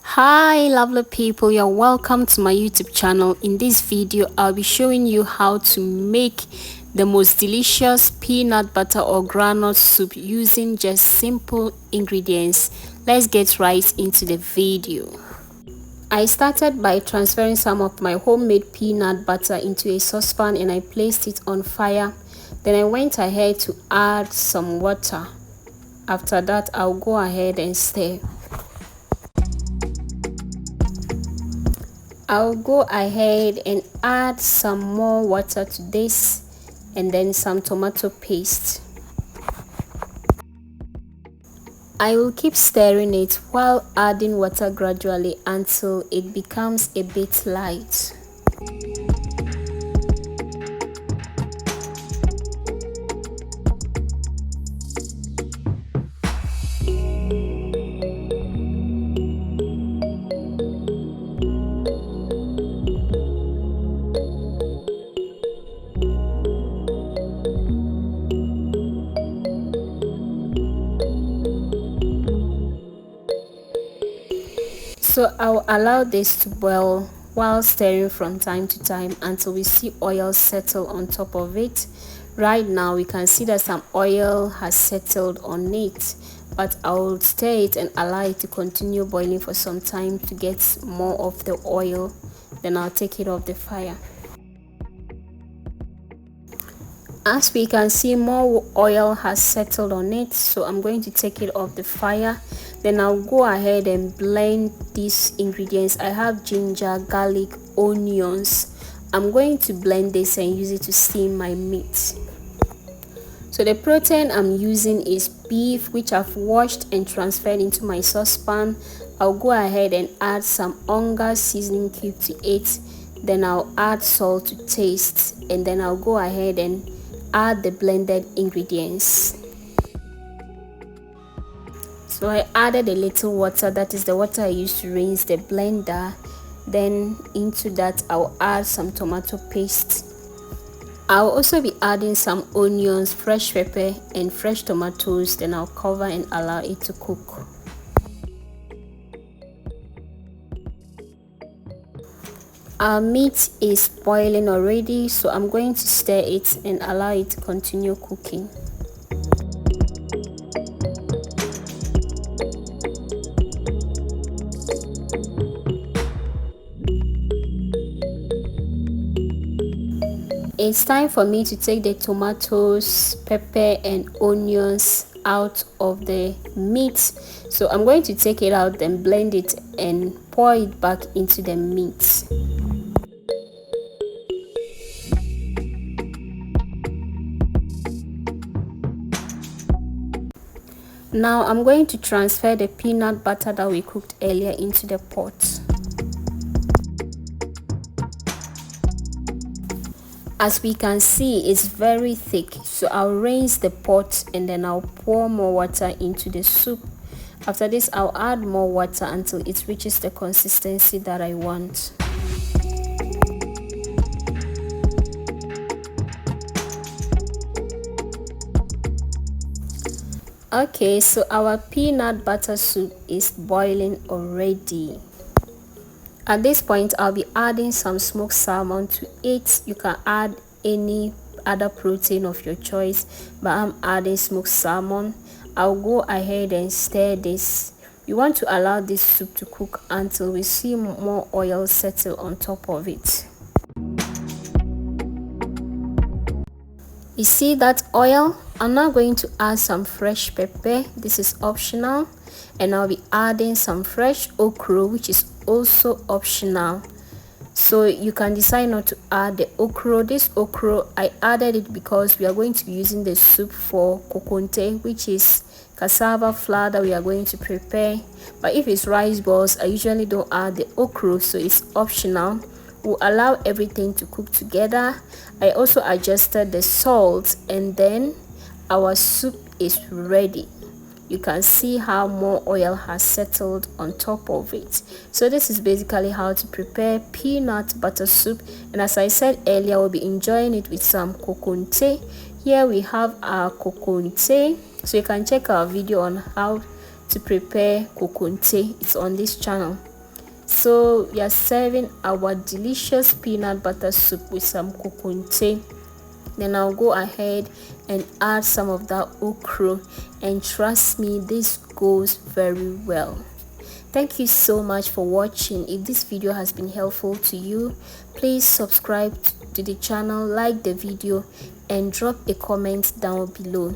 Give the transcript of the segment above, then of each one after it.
Hi lovely people, you're welcome to my YouTube channel. In this video I'll be showing you how to make the most delicious peanut butter or groundnut soup using just simple ingredients. Let's get right into the video. I started by transferring some of my homemade peanut butter into a saucepan and I placed it on fire. Then I went ahead to add some water. After that, I'll go ahead and stir. I'll go ahead and add some more water to this and then some tomato paste. I will keep stirring it while adding water gradually until it becomes a bit light. So I'll allow this to boil while stirring from time to time until we see oil settle on top of it. Right now we can see that some oil has settled on it, but I'll stir it and allow it to continue boiling for some time to get more of the oil. Then I'll take it off the fire. As we can see, more oil has settled on it, so I'm going to take it off the fire. Then I'll go ahead and blend these ingredients. I have ginger, garlic, onions. I'm going to blend this and use it to steam my meat. So the protein I'm using is beef, which I've washed and transferred into my saucepan. I'll go ahead and add some onga seasoning cube to it. Then I'll add salt to taste, and then I'll go ahead and add the blended ingredients. So I added a little water, that is the water I used to rinse the blender. Then into that I'll add some tomato paste. I'll also be adding some onions, fresh pepper and fresh tomatoes. Then I'll cover and allow it to cook. Our meat is boiling already, so I'm going to stir it and allow it to continue cooking. It's time for me to take the tomatoes, pepper and onions out of the meat. So I'm going to take it out, then blend it and pour it back into the meat. Now I'm going to transfer the peanut butter that we cooked earlier into the pot. As we can see, it's very thick, so I'll rinse the pot and then I'll pour more water into the soup. After this, I'll add more water until it reaches the consistency that I want. Okay, so our peanut butter soup is boiling already. At this point, I'll be adding some smoked salmon to it. You can add any other protein of your choice, but I'm adding smoked salmon. I'll go ahead and stir this. You want to allow this soup to cook until we see more oil settle on top of it. You see that oil? I'm now going to add some fresh pepper. This is optional. And I'll be adding some fresh okra, which is also optional. So you can decide not to add the okra. This okra, I added it because we are going to be using the soup for kokonte, which is cassava flour that we are going to prepare. But if it's rice balls, I usually don't add the okra, so it's optional. We'll allow everything to cook together. I also adjusted the salt, and then our soup is ready. You can see how more oil has settled on top of it. So this is basically how to prepare peanut butter soup, and as I said earlier, we'll be enjoying it with some kokonte. Here we have our kokonte, so you can check our video on how to prepare kokonte. It's on this channel. So we are serving our delicious peanut butter soup with some kokonte. Then I'll go ahead and add some of that okra, and trust me, this goes very well. Thank you so much for watching. If this video has been helpful to you, please subscribe to the channel, like the video, and drop a comment down below.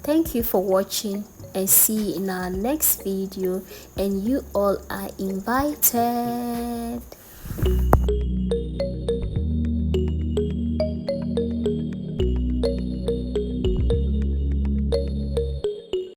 Thank you for watching, and see you in our next video, and you all are invited.